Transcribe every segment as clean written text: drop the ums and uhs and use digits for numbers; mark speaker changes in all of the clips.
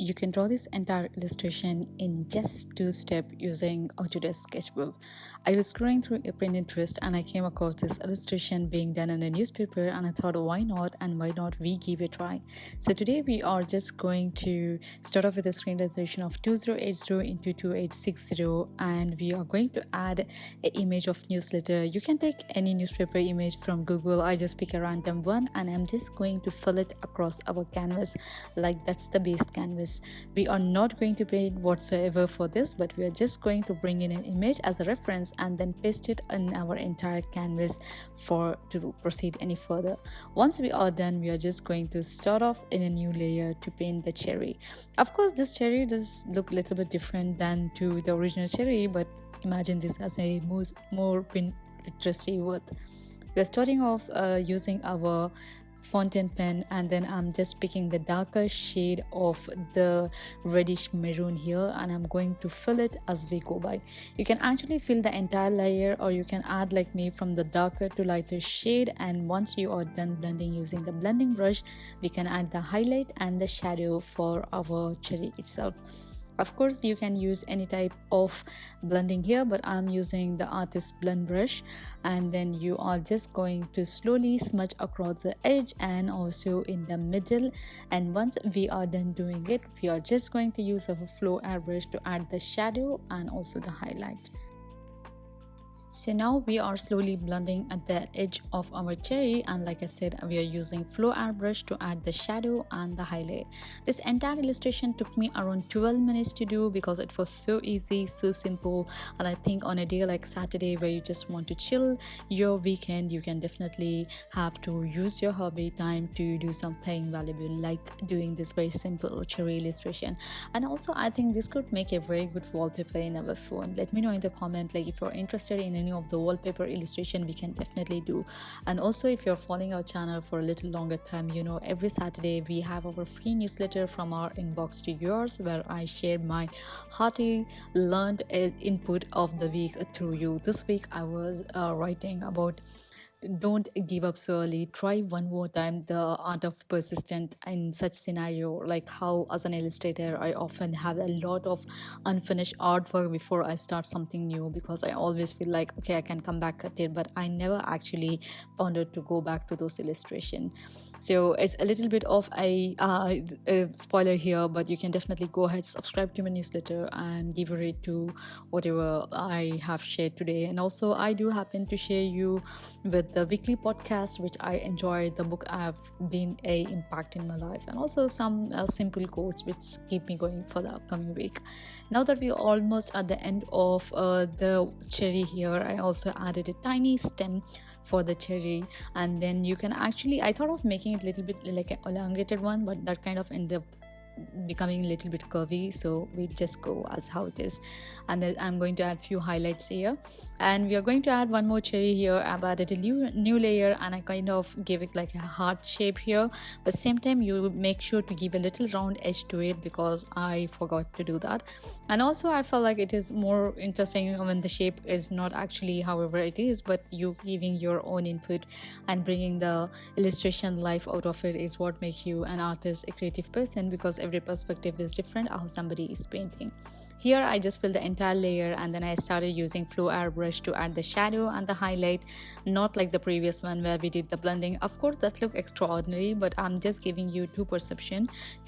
Speaker 1: You can draw this entire illustration in just 2 steps using Autodesk Sketchbook. I was scrolling through a Pinterest and I came across this illustration being done in a newspaper, and I thought, why not, and why not we give it a try. So today we are just going to start off with a screen resolution of 2080 into 2860, and we are going to add an image of newsletter. You can take any newspaper image from Google. I just pick a random one and I'm just going to fill it across our canvas, like that's the base canvas. We are not going to paint whatsoever for this, but we are just going to bring in an image as a reference and then paste it in our entire canvas to proceed any further. Once we are done, we are just going to start off in a new layer to paint the cherry. Of course, this cherry does look a little bit different than to the original cherry, but imagine this as a more Pinterest worth. We are starting off using our fountain pen, and then I'm just picking the darker shade of the reddish maroon here, and I'm going to fill it as we go by. You can actually fill the entire layer, or you can add like me from the darker to lighter shade, and once you are done blending using the blending brush, we can add the highlight and the shadow for our cherry itself. Of course, you can use any type of blending here, but I'm using the artist blend brush, and then you are just going to slowly smudge across the edge and also in the middle. And once we are done doing it, we are just going to use our flow airbrush to add the shadow and also the highlight. So now we are slowly blending at the edge of our cherry, and like I said, we are using flow airbrush to add the shadow and the highlight. This entire illustration took me around 12 minutes to do because it was so easy, so simple, and I think on a day like Saturday where you just want to chill your weekend, you can definitely have to use your hobby time to do something valuable like doing this very simple cherry illustration. And also I think this could make a very good wallpaper in our phone. Let me know in the comment like if you're interested in any of the wallpaper illustration, we can definitely do. And also if you're following our channel for a little longer time, you know every Saturday we have our free newsletter from our inbox to yours, where I share my hearty learned input of the week through you. This week I was writing about don't give up so early, try one more time, the art of persistent in such scenario, like how as an illustrator I often have a lot of unfinished artwork before I start something new, because I always feel like okay, I can come back at it, but I never actually pondered to go back to those illustrations. So it's a little bit of a spoiler here, but you can definitely go ahead, subscribe to my newsletter and give a rate to whatever I have shared today. And also I do happen to share you with the weekly podcast, which I enjoy. The book have been a impact in my life, and also some simple quotes which keep me going for the upcoming week. Now that we're almost at the end of the cherry here, I also added a tiny stem for the cherry, and then you can actually, I thought of making it a little bit like an elongated one, but that kind of ended up becoming a little bit curvy, so we just go as how it is. And then I'm going to add few highlights here, and we are going to add one more cherry here. I've added a new layer, and I kind of gave it like a heart shape here, but same time you make sure to give a little round edge to it because I forgot to do that. And also I felt like it is more interesting when the shape is not actually however it is, but you giving your own input and bringing the illustration life out of it is what makes you an artist, a creative person, because every perspective is different how somebody is painting. Here I just filled the entire layer, and then I started using flow airbrush to add the shadow and the highlight, not like the previous one where we did the blending. Of course that looked extraordinary, but I'm just giving you two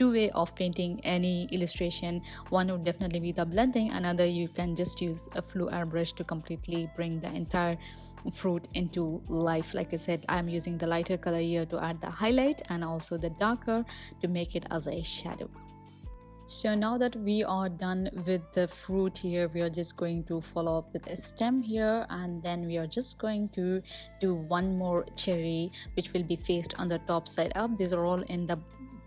Speaker 1: way of painting any illustration. One would definitely be the blending, another you can just use a flow airbrush to completely bring the entire fruit into life. Like I said, I'm using the lighter color here to add the highlight, and also the darker to make it as a shadow. So now that we are done with the fruit here, we are just going to follow up with a stem here, and then we are just going to do one more cherry which will be faced on the top side up. These are all in the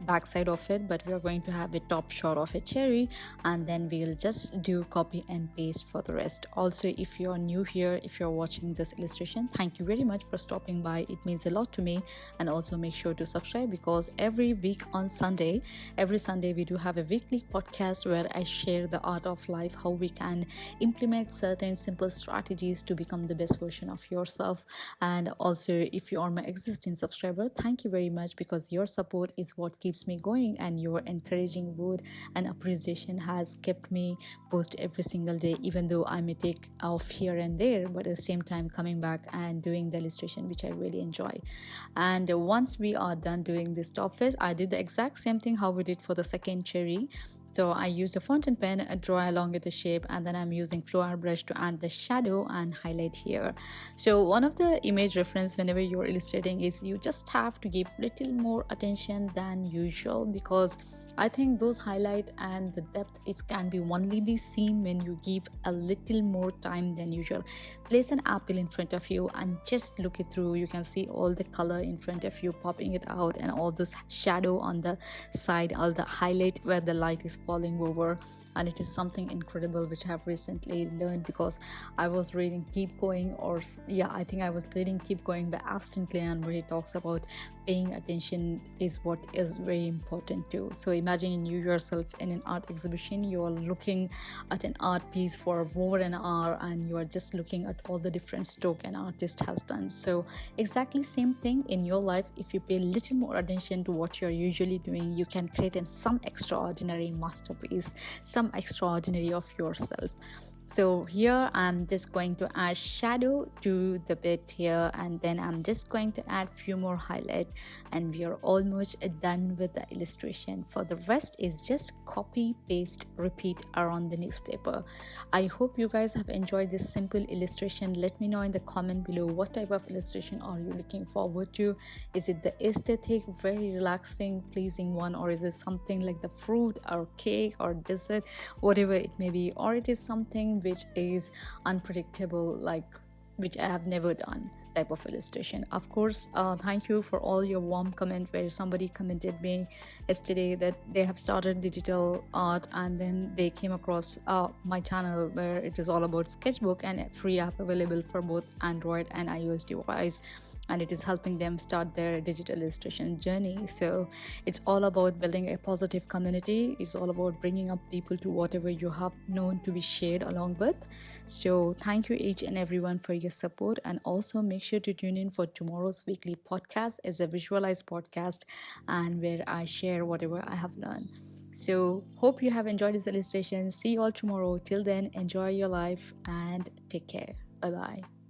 Speaker 1: back side of it, but we are going to have a top shot of a cherry, and then we'll just do copy and paste for the rest. Also, if you're new here, if you're watching this illustration, thank you very much for stopping by. It means a lot to me. And also make sure to subscribe, because every week on Sunday, every Sunday we do have a weekly podcast where I share the art of life, how we can implement certain simple strategies to become the best version of yourself. And also, if you are my existing subscriber, thank you very much, because your support is what keeps keeps me going, and your encouraging word and appreciation has kept me post every single day, even though I may take off here and there, but at the same time coming back and doing the illustration, which I really enjoy. And once we are done doing this top face, I did the exact same thing how we did for the second cherry. So I used a fountain pen, draw along with the shape, and then I'm using flower brush to add the shadow and highlight here. So one of the image reference whenever you're illustrating is you just have to give little more attention than usual, because I think those highlight and the depth, it can be only be seen when you give a little more time than usual. Place an apple in front of you and just look it through. You can see all the color in front of you popping it out, and all those shadow on the side, all the highlight where the light is falling over. And it is something incredible which I have recently learned, because I was reading Keep Going, I think I was reading Keep Going by Aston Kleon, where he talks about paying attention is what is very important too. So imagine you yourself in an art exhibition, you are looking at an art piece for over an hour, and you are just looking at all the different stroke an artist has done. So exactly same thing in your life. If you pay a little more attention to what you're usually doing, you can create some extraordinary masterpiece, some extraordinary of yourself. So here I'm just going to add shadow to the bit here, and then I'm just going to add few more highlight, and we are almost done with the illustration. For the rest is just copy, paste, repeat around the newspaper. I hope you guys have enjoyed this simple illustration. Let me know in the comment below what type of illustration are you looking forward to. Is it the aesthetic, very relaxing, pleasing one, or is it something like the fruit or cake or dessert, whatever it may be, or it is something which is unpredictable, like which I have never done type of illustration. Of course, thank you for all your warm comment, where somebody commented me yesterday that they have started digital art, and then they came across my channel where it is all about sketchbook and a free app available for both Android and iOS device, and it is helping them start their digital illustration journey. So it's all about building a positive community. It's all about bringing up people to whatever you have known to be shared along with. So thank you each and everyone for your support, and also make sure to tune in for tomorrow's weekly podcast. Is a visualized podcast, and where I share whatever I have learned. So hope you have enjoyed this illustration. See you all tomorrow. Till then, enjoy your life and take care. Bye bye.